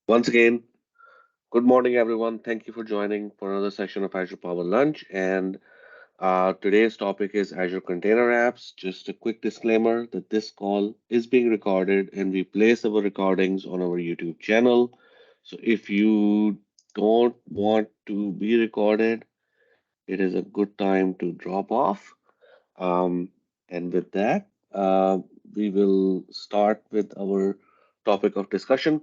Once again, good morning, everyone. Thank you for joining for another session of Azure Power Lunch. And today's topic is Azure Container Apps. Just a quick disclaimer that this call is being recorded and we place our recordings on our YouTube channel. So if you don't want to be recorded, it is a good time to drop off. Um, and with that, we will start with our topic of discussion.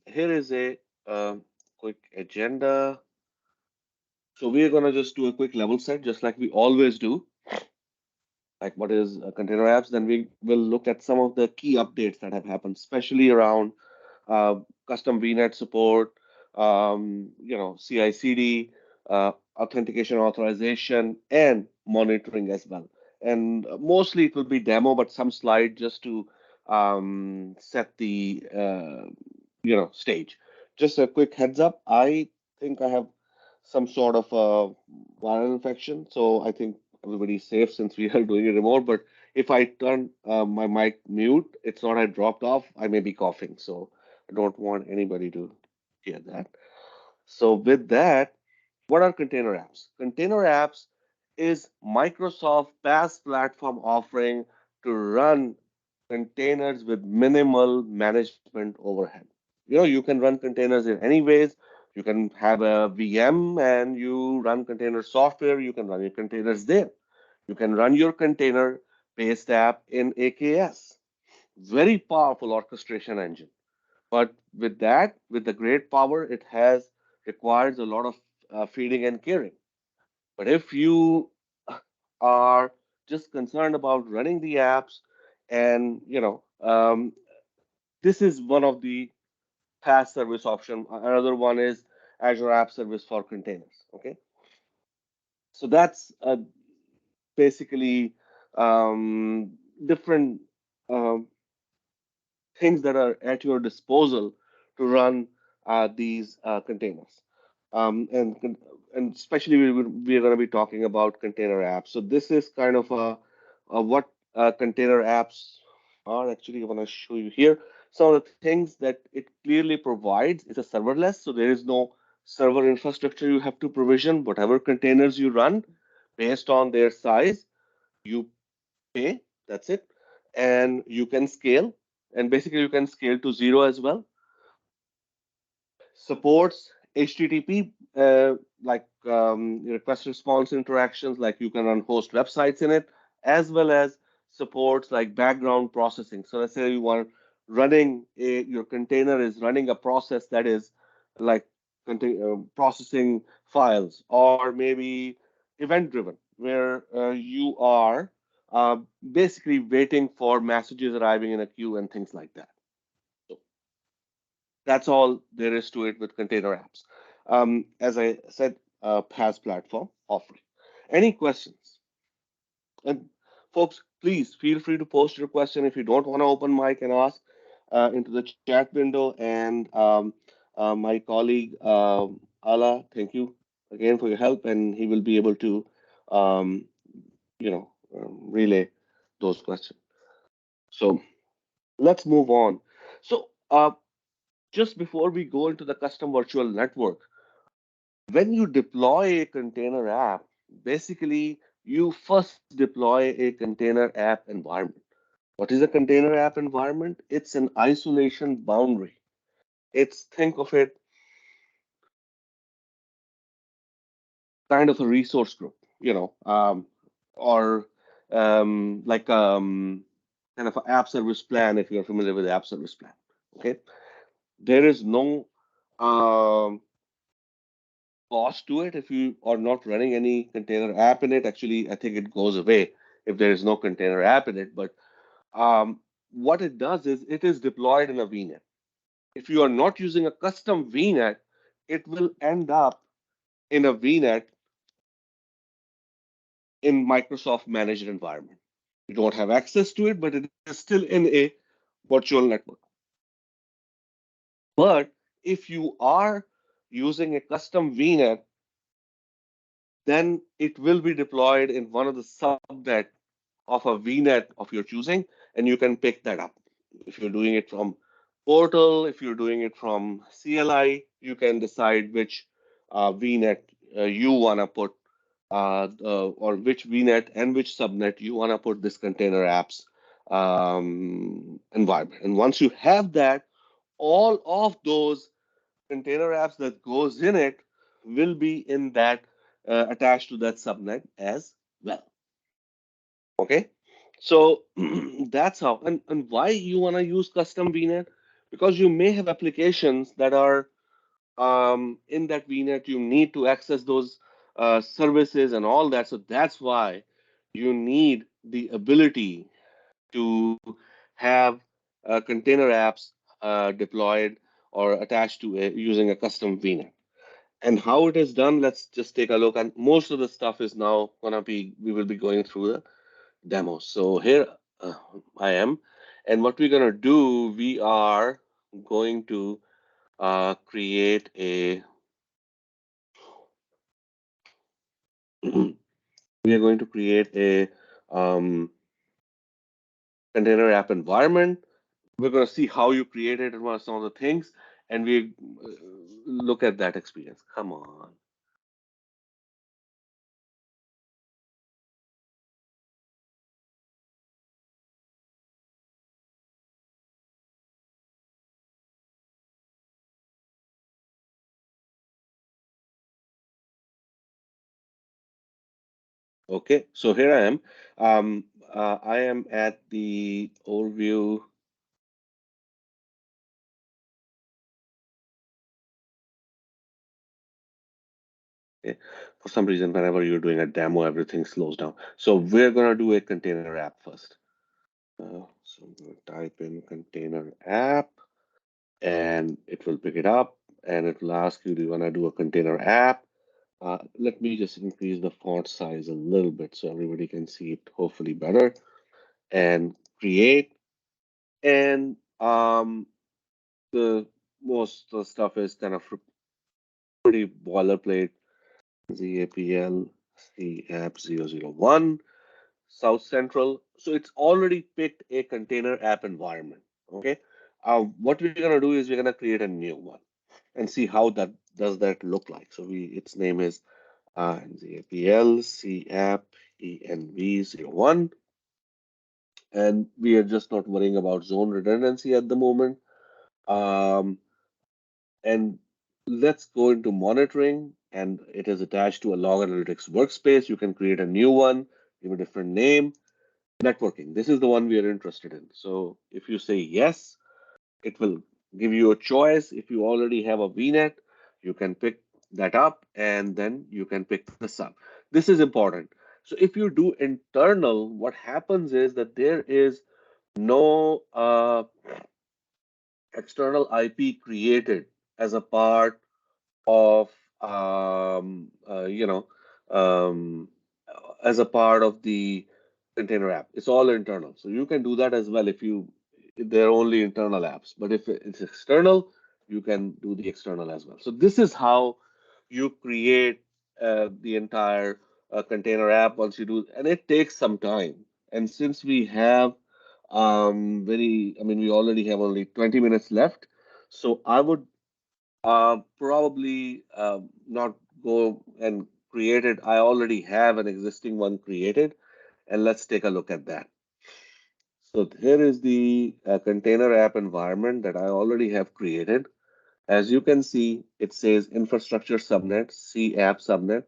Here is a uh, quick agenda. So we're gonna just do a quick level set, just like we always do. Like what is container apps? Then we will look at some of the key updates that have happened, especially around uh, custom VNET support, CI/CD, authentication, authorization, and monitoring as well. And mostly it will be demo, but some slide just to set the stage. Just a quick heads up. I think I have some sort of a viral infection, so I think everybody's safe since we are doing it remote. But if I turn my mic mute, it's not I dropped off. I may be coughing, so I don't want anybody to hear that. So with that, what are container apps? Container apps is Microsoft PaaS platform offering to run containers with minimal management overhead. You can run containers in any ways. You can have a VM and you run container software. You can run your containers there. You can run your container-based app in AKS. Very powerful orchestration engine. But with that, with the great power, it has requires a lot of feeding and caring. But if you are just concerned about running the apps, and this is one of the PaaS service option. Another one is Azure App Service for containers. Okay, so that's basically different um, things that are at your disposal to run these containers. And especially we're going to be talking about container apps. So this is kind of what container apps are. Actually, I want to show you here some of the things that it clearly provides. It's a serverless, so there is no server infrastructure you have to provision. Whatever containers you run, based on their size, you pay. That's it, and you can scale, and basically you can scale to zero as well. Supports HTTP, like request response interactions, like you can run host websites in it, as well as supports like background processing. So let's say you are running your container is running a process that is like processing files, or maybe event driven, where you are uh, basically waiting for messages arriving in a queue and things like that. So that's all there is to it with container apps. As I said, PaaS platform offering. Any questions? And folks, please feel free to post your question if you don't want to open mic and ask into the chat window. And my colleague Ala, thank you again for your help, and he will be able to, um, relay those questions. So let's move on. So just before we go into the custom virtual network, when you deploy a container app, basically you first deploy a container app environment. What is a container app environment? It's an isolation boundary. It's think of it kind of a resource group, or like kind of an app service plan if you're familiar with the app service plan. Okay, there is no um, cost to it if you are not running any container app in it. Actually, I think it goes away if there is no container app in it. But what it does is it is deployed in a VNet. If you are not using a custom VNet, it will end up in a VNet in Microsoft managed environment. You don't have access to it, but it is still in a virtual network. But if you are using a custom VNet, then it will be deployed in one of the subnet of a VNet of your choosing, and you can pick that up. If you're doing it from portal. If you're doing it from CLI, you can decide which VNet you want to put, or which VNet and which subnet you want to put this container apps environment. And once you have that, all of those container apps that goes in it will be in that attached to that subnet as well. Okay, so that's how. And why you want to use custom VNet? Because you may have applications that are in that VNet. You need to access those services and all that. So that's why you need the ability to have container apps deployed or attached to it using a custom VNet. And how it is done, let's just take a look. And most of the stuff is now gonna be, we will be going through the demo. So here uh, I am. And what we're gonna do, we are going to create a, we are going to create a container app environment. We're going to see how you create it and what are some of the things, and we look at that experience. Come on. Okay, so here I am. I am at the overview. Okay. For some reason, whenever you're doing a demo, everything slows down. So we're going to do a container app first. So I'm going to type in container app, and it will pick it up, and it will ask you, do you want to do a container app? Let me just increase the font size a little bit so everybody can see it hopefully better, and create. And the most of the stuff is kind of pretty boilerplate. ZAPL CAP001 South Central. So it's already picked a container app environment. Okay. What we're gonna do is we're gonna create a new one and see how that does that look like. So its name is ZAPL CAP ENV01, and we are just not worrying about zone redundancy at the moment. Um, and let's go into monitoring, and it is attached to a log analytics workspace. You can create a new one, give a different name. Networking, this is the one we are interested in. So if you say yes, it will give you a choice. If you already have a VNet, you can pick that up, and then you can pick this up. This is important. So if you do internal, what happens is that there is no external IP created as a part of um, as a part of the container app. It's all internal, so you can do that as well if they're only internal apps. But if it's external, you can do the external as well. So this is how you create the entire container app once you do, and it takes some time. And since we have we already have only 20 minutes left, so I would probably not go and create it. I already have an existing one created, and let's take a look at that. So here is the container app environment that I already have created. As you can see, it says infrastructure subnet, C app subnet.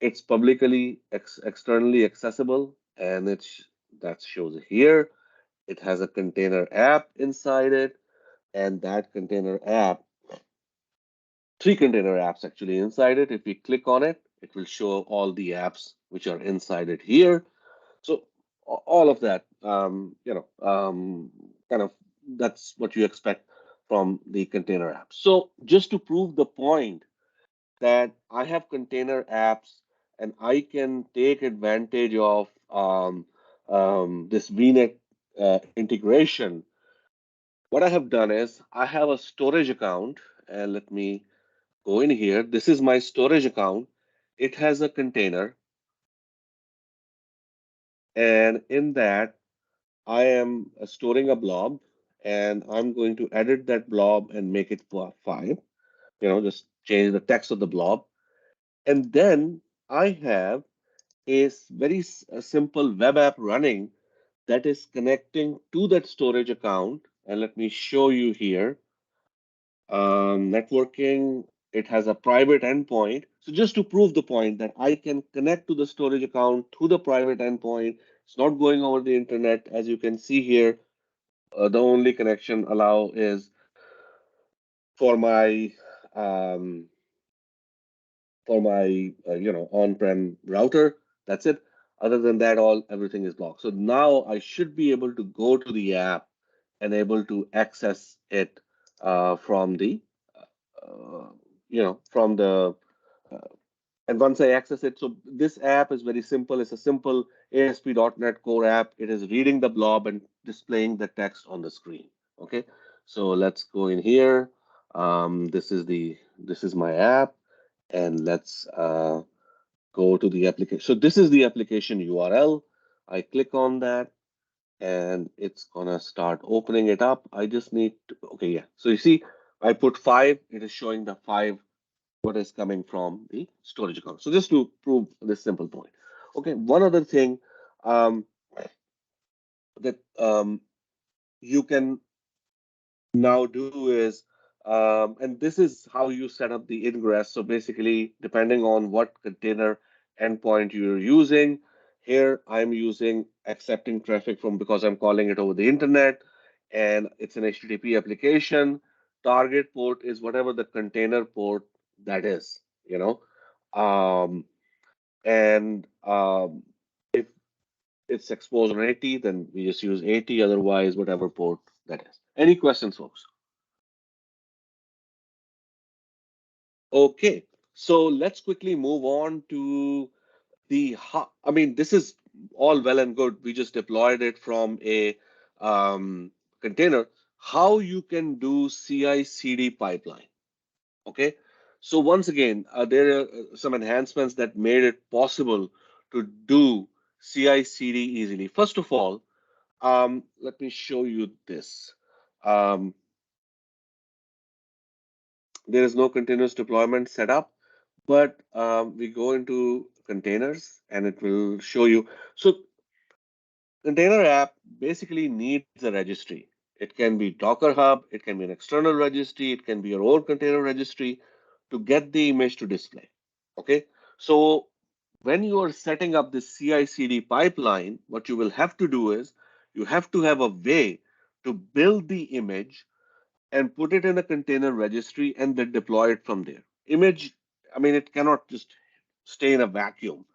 It's publicly externally accessible, and that shows here. It has a container app inside it, and that container app, three container apps actually inside it. If we click on it, it will show all the apps which are inside it here. So all of that, kind of that's what you expect from the container app. So just to prove the point that I have container apps and I can take advantage of this VNet integration, what I have done is I have a storage account, and let me go in here. This is my storage account. It has a container, and in that I am storing a blob, and I'm going to edit that blob and make it 5. Just change the text of the blob. And then I have a very simple web app running that is connecting to that storage account. And let me show you here. Networking, it has a private endpoint. So just to prove the point that I can connect to the storage account to the private endpoint, it's not going over the internet. As you can see here, the only connection allow is for my um, on-prem router. That's it. Other than that, everything is blocked. So now I should be able to go to the app and able to access it from the uh, from the and once I access it, so this app is very simple. It's a simple ASP.NET Core app. It is reading the blob and displaying the text on the screen. Okay, so let's go in here. This is my app, and let's go to the application. So this is the application URL. I click on that, and it's gonna start opening it up. I just need to, okay, yeah. So you see, I put 5. It is showing the 5 what is coming from the storage account. So just to prove this simple point. Okay, one other thing um, that you can now do is, and this is how you set up the ingress. So basically, depending on what container endpoint you're using, here I'm using accepting traffic from because I'm calling it over the internet, and it's an HTTP application. Target port is whatever the container port that is, Um, and if it's exposed on 80, then we just use 80, otherwise whatever port that is. Any questions, folks? Okay, so let's quickly move on to I mean, this is all well and good. We just deployed it from a container. How you can do CI/CD pipeline? Okay, so once again, there are some enhancements that made it possible to do CI/CD easily. First of all, let me show you this. Um, there is no continuous deployment setup, but we go into containers and it will show you. So container app basically needs a registry. It can be Docker Hub, it can be an external registry, it can be your own container registry to get the image to display. Okay, so when you are setting up the CI/CD pipeline, what you will have to do is you have to have a way to build the image and put it in a container registry and then deploy it from there. Image, I mean, it cannot just stay in a vacuum.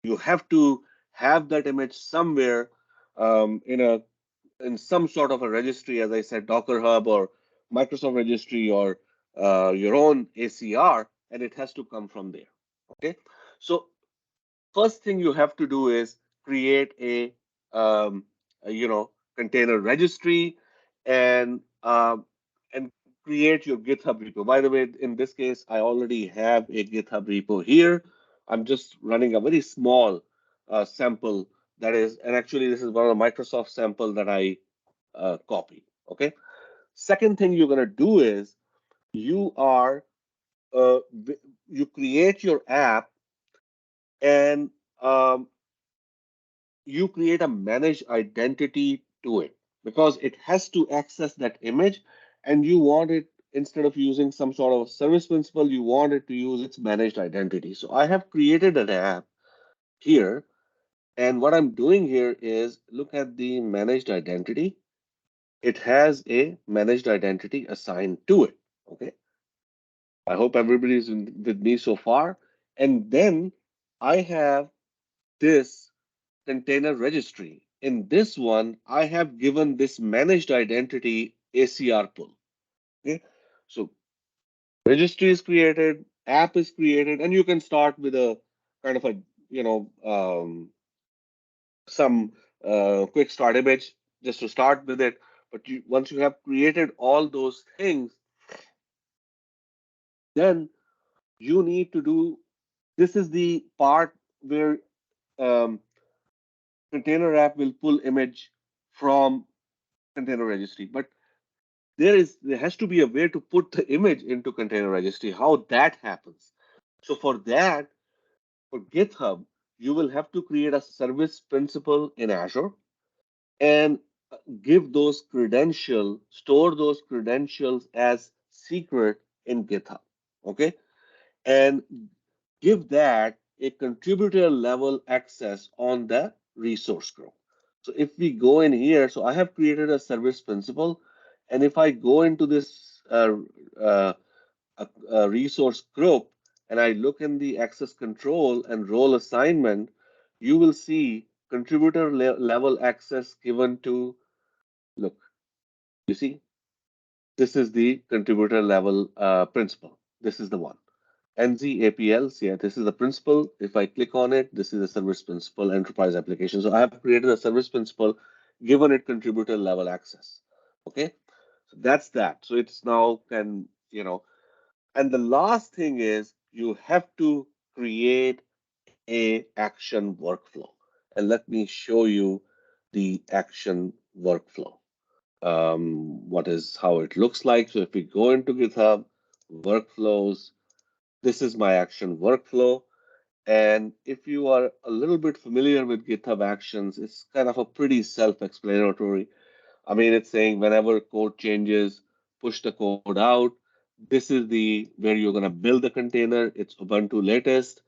You have to have that image somewhere in some sort of a registry, as I said, Docker Hub or Microsoft registry or your own ACR, and it has to come from there. Okay, so first thing you have to do is create a container registry and and create your GitHub repo. By the way, in this case, I already have a GitHub repo here. I'm just running a very small sample that is, and actually this is one of the Microsoft sample that I copied. Okay. Second thing you're going to do is you are uh, you create your app and you create a managed identity to it because it has to access that image and you want it instead of using some sort of service principal, you want it to use its managed identity. So I have created an app here, and what I'm doing here is look at the managed identity. It has a managed identity assigned to it. Okay. I hope everybody's with me so far. And then I have this container registry. In this one, I have given this managed identity ACR pull. Okay, so registry is created, app is created, and you can start with a kind of a some quick start image just to start with it. But once you have created all those things, then you need to do. This is the part where um, container app will pull image from container registry. But there has to be a way to put the image into container registry. How that happens? So for that, for GitHub, you will have to create a service principal in Azure and give those credentials, store those credentials as secret in GitHub. Okay, and give that a contributor level access on the resource group. So if we go in here, so I have created a service principal, and if I go into this uh, resource group and I look in the access control and role assignment, you will see contributor level access given to, look, you see, this is the contributor level principal. This is the one. NZAPLs, yeah, this is the principal. If I click on it, this is a service principal enterprise application. So I have created a service principal, given it contributor level access. Okay, so that's that. So it's now can, and the last thing is you have to create a action workflow. And let me show you the action workflow. What is how it looks like. So if we go into GitHub workflows, this is my action workflow. And if you are a little bit familiar with GitHub Actions, it's kind of a pretty self-explanatory. I mean, it's saying whenever code changes, push the code out. This is the where you're going to build the container. It's Ubuntu latest.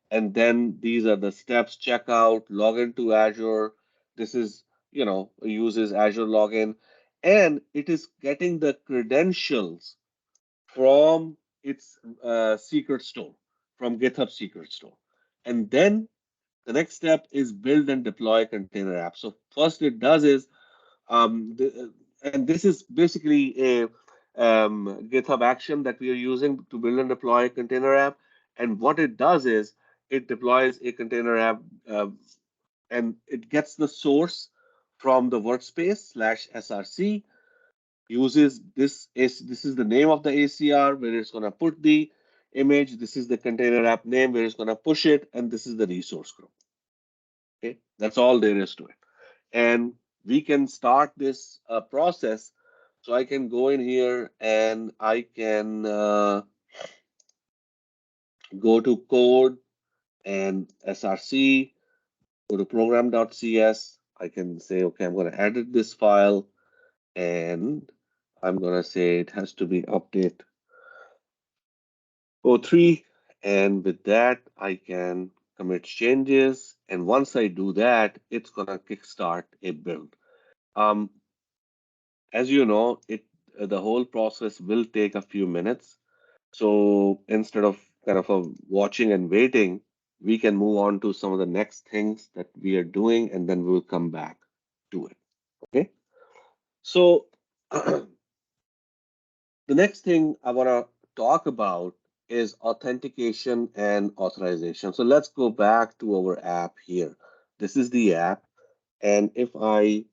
And then these are the steps: check out, log into Azure. This is, uses Azure login. And it is getting the credentials from its secret store, from GitHub secret store. And then the next step is build and deploy container app. So first it does is, and this is basically a GitHub action that we are using to build and deploy a container app. And what it does is it deploys a container app and it gets the source from the workspace /src, uses this is the name of the ACR where it's going to put the image. This is the container app name where it's going to push it, and this is the resource group. Okay, that's all there is to it. And we can start this process. So I can go in here and I can go to code and src, go to program.cs. I can say, okay, I'm going to edit this file and I'm going to say it has to be update 03. And with that, I can commit changes. And once I do that, it's going to kickstart a build. As you know, the whole process will take a few minutes. So instead of kind of watching and waiting, we can move on to some of the next things that we are doing, and then we'll come back to it. Okay. So the next thing I want to talk about is authentication and authorization. So let's go back to our app here. This is the app. And if I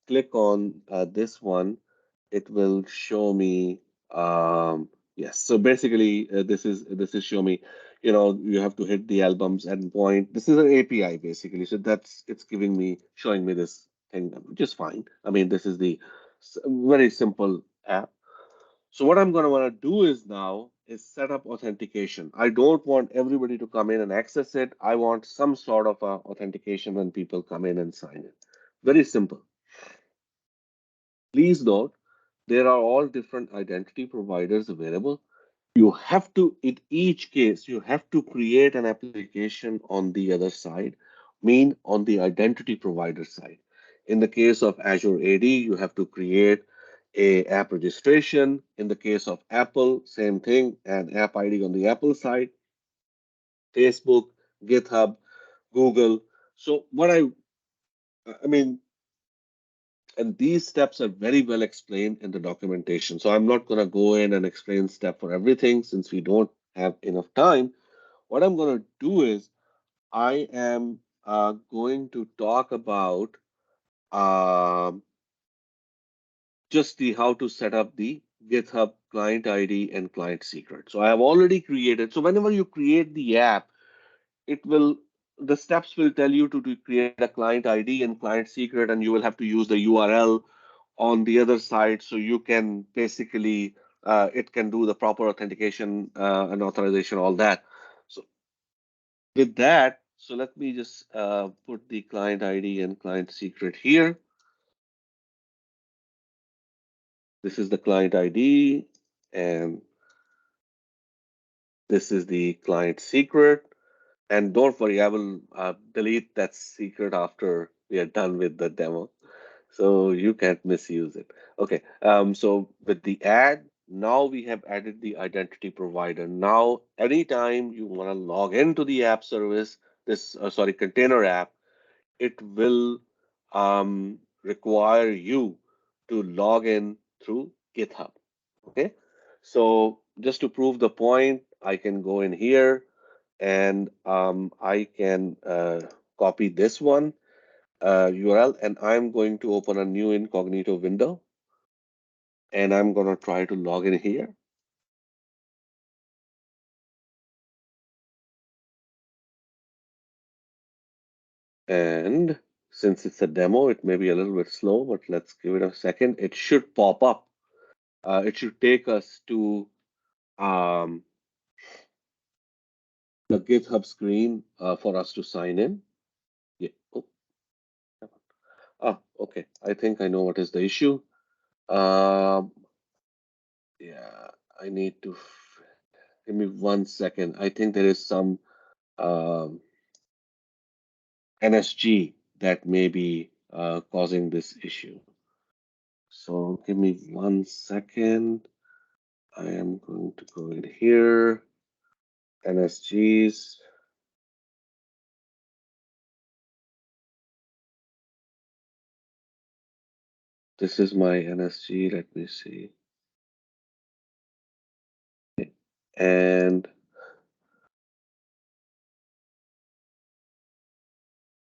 click on this one, it will show me, yes. So basically, this is show me, you have to hit the albums endpoint. This is an API basically. So it's giving me, showing me this thing, which is fine. I mean, this is the very simple app. So what I'm going to want to do is now is set up authentication. I don't want everybody to come in and access it. I want some sort of authentication when people come in and sign it. Very simple. Please note, there are all different identity providers available. You have to, in each case, you have to create an application on the other side, mean on the identity provider side. In the case of Azure AD, you have to create a app registration. In the case of Apple, same thing, an app ID on the Apple side, Facebook, GitHub, Google. So I mean, and these steps are very well explained in the documentation. So I'm not going to go in and explain step for everything since we don't have enough time. What I'm going to do is I am going to talk about just the how to set up the GitHub client ID and client secret. So I have already created. So whenever you create the app, it will the steps will tell you to create a client ID and client secret, and you will have to use the URL on the other side, so you can basically it can do the proper authentication and authorization, all that. So with that, so let me just put the client ID and client secret here. This is the client ID, and this is the client secret. And don't worry, I will delete that secret after we are done with the demo, so you can't misuse it. Okay, so with the add, now we have added the identity provider. Now, anytime you want to log into the app service, this sorry, container app, it will require you to log in through GitHub. Okay, so just to prove the point, I can go in here and I can copy this one URL, and I'm going to open a new incognito window, and I'm going to try to log in here. And since it's a demo, it may be a little bit slow, but let's give it a second. It should pop up. It should take us to um, the GitHub screen for us to sign in. Yeah. Okay. I think I know what is the issue. Yeah, I need to give me 1 second. I think there is some um, NSG that may be causing this issue. So give me 1 second. I am going to go in here, NSGs. This is my NSG. Let me see. And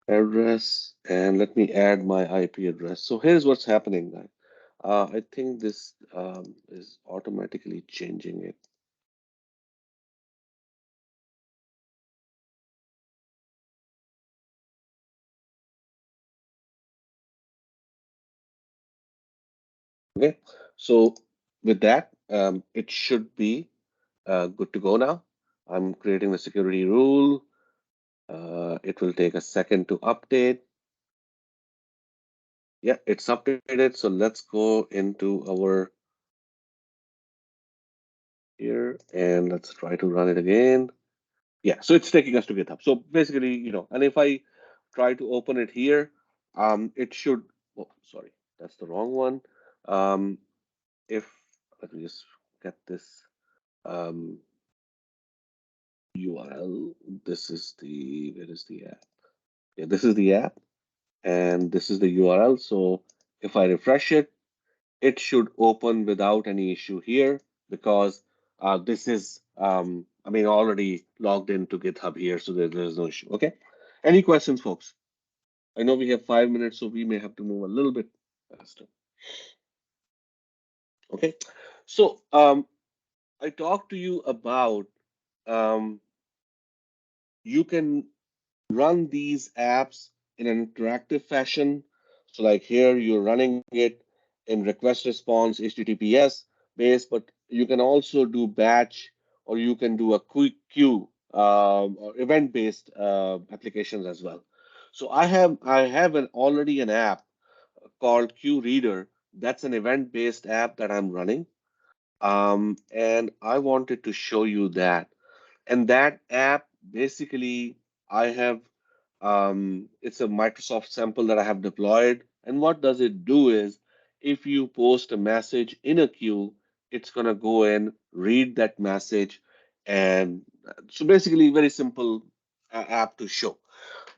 address, and let me add my IP address. So here's what's happening, guys. I think this is automatically changing it. Okay, so with that, it should be good to go now. I'm creating the security rule. It will take a second to update. Yeah, it's updated. So let's go into our here and let's try to run it again. Yeah, so it's taking us to GitHub. So basically, and if I try to open it here, it should, oh, sorry, that's the wrong one. If, let me just get this URL. This is where is the app? Yeah, this is the app and this is the URL. So if I refresh it, it should open without any issue here because this is, I mean, already logged into GitHub here, so there's no issue. Okay. Any questions, folks? I know we have 5 minutes, so we may have to move a little bit faster. Okay. So I talked to you about you can run these apps in an interactive fashion. So like here, you're running it in request response HTTPS based, but you can also do batch or you can do a quick queue or event based applications as well. So I have already an app called Queue Reader. That's an event based app that I'm running. And I wanted to show you that. And that app basically I have it's a Microsoft sample that I have deployed. And what does it do is if you post a message in a queue, it's going to go and read that message. And so basically very simple app to show.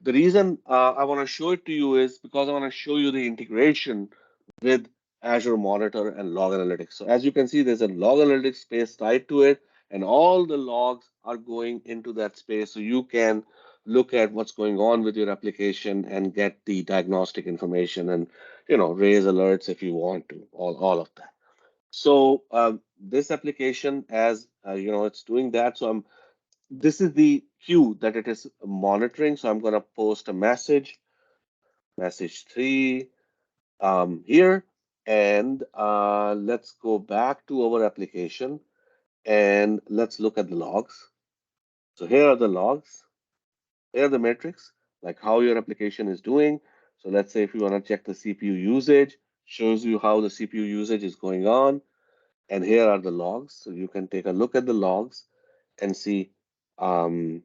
The reason I want to show it to you is because I want to show you the integration with Azure Monitor and Log Analytics. So as you can see, there's a Log Analytics space tied to it, and all the logs are going into that space. So you can look at what's going on with your application and get the diagnostic information and raise alerts if you want to, all of that. So this application, as it's doing that. So this is the queue that it is monitoring. So I'm going to post a message 3 here. And let's go back to our application and let's look at the logs. So here are the logs. Here are the metrics, like how your application is doing. So let's say if you want to check the CPU usage, shows you how the CPU usage is going on. And here are the logs. So you can take a look at the logs and see. Um,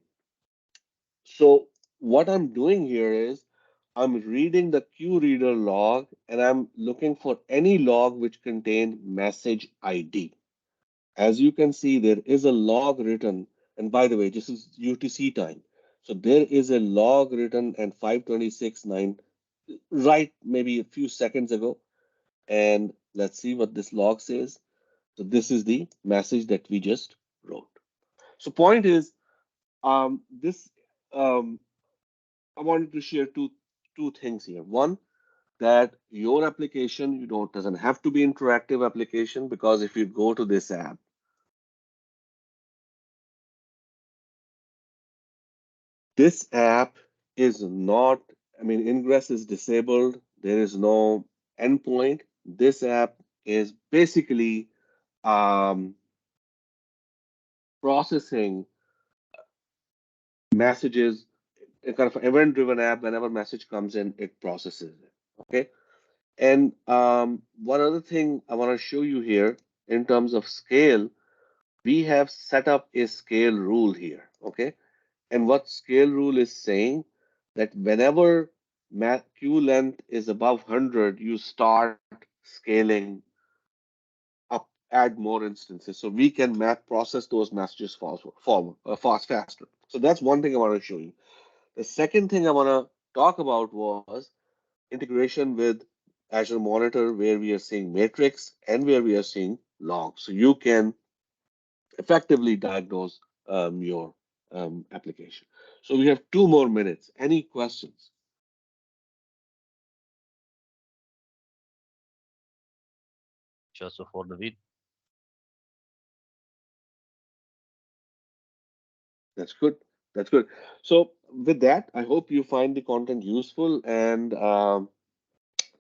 so what I'm doing here is I'm reading the queue reader log and I'm looking for any log which contain message ID. As you can see, there is a log written, and by the way, this is UTC time. So there is a log written at 5:26:09, right maybe a few seconds ago. And let's see what this log says. So this is the message that we just wrote. So point is, this um, I wanted to share two things here. One, that your application, doesn't have to be interactive application, because if you go to this app, this app is not, I mean, ingress is disabled. There is no endpoint. This app is basically um, processing messages, a kind of event-driven app. Whenever message comes in, it processes it. Okay. And one other thing I want to show you here in terms of scale, we have set up a scale rule here. Okay. And what scale rule is saying that whenever queue length is above 100, you start scaling up, add more instances, so we can process those messages faster. So that's one thing I want to show you. The second thing I want to talk about was integration with Azure Monitor, where we are seeing metrics and where we are seeing logs. So you can effectively diagnose your application. So we have 2 more minutes. Any questions? Just for the video. That's good. That's good. So with that, I hope you find the content useful, and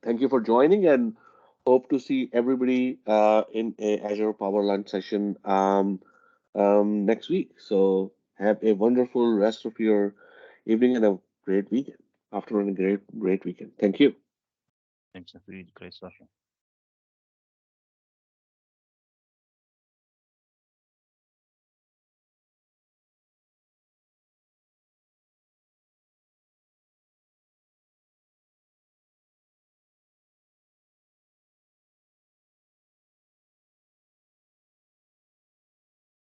thank you for joining, and hope to see everybody in a Azure Power Lunch session next week. So have a wonderful rest of your evening and a great weekend. Afternoon, and great weekend. Thank you. Thanks for the great session.